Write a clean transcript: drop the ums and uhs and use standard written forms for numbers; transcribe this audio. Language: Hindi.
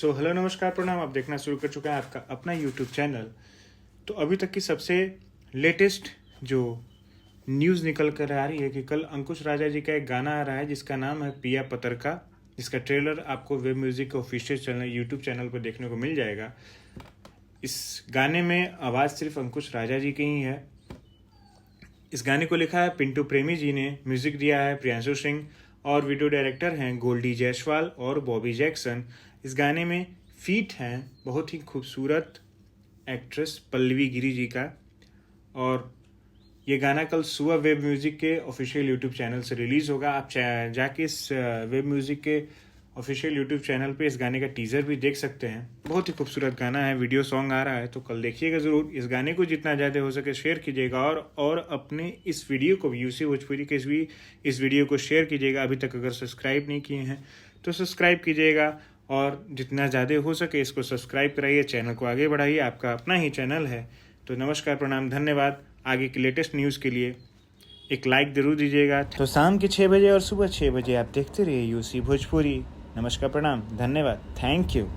सो हेलो नमस्कार प्रणाम। आप देखना शुरू कर चुका है आपका अपना यूट्यूब चैनल। तो अभी तक की सबसे लेटेस्ट जो न्यूज़ निकल कर आ रही है कि कल अंकुश राजा जी का एक गाना आ रहा है जिसका नाम है पिया पतरका, जिसका ट्रेलर आपको वेब म्यूज़िक के ऑफिशियल चैनल यूट्यूब चैनल पर देखने को मिल जाएगा। इस गाने में आवाज़ सिर्फ अंकुश राजा जी की ही है। इस गाने को लिखा है पिंटू प्रेमी जी ने, म्यूज़िक दिया है प्रियांशु सिंह और वीडियो डायरेक्टर हैं गोल्डी जायसवाल और बॉबी जैक्सन। इस गाने में फीट हैं बहुत ही खूबसूरत एक्ट्रेस पल्लवी गिरी जी का। और ये गाना कल सुबह वेब म्यूज़िक के ऑफिशियल यूट्यूब चैनल से रिलीज़ होगा। आप जाके इस वेब म्यूज़िक के ऑफिशियल यूट्यूब चैनल पे इस गाने का टीज़र भी देख सकते हैं। बहुत ही खूबसूरत गाना है, वीडियो सॉन्ग आ रहा है, तो कल देखिएगा ज़रूर। इस गाने को जितना ज़्यादा हो सके शेयर कीजिएगा और अपने इस वीडियो को भी यूसी भोजपुरी के इस वीडियो को शेयर कीजिएगा। अभी तक अगर सब्सक्राइब नहीं किए हैं तो सब्सक्राइब कीजिएगा और जितना ज़्यादा हो सके इसको सब्सक्राइब कराइए, चैनल को आगे बढ़ाइए। आपका अपना ही चैनल है। तो नमस्कार, प्रणाम, धन्यवाद। आगे की लेटेस्ट न्यूज़ के लिए एक लाइक ज़रूर दीजिएगा। तो शाम के 6 बजे और सुबह 6 बजे आप देखते रहिए यूसी भोजपुरी। नमस्कार, प्रणाम, धन्यवाद, थैंक यू।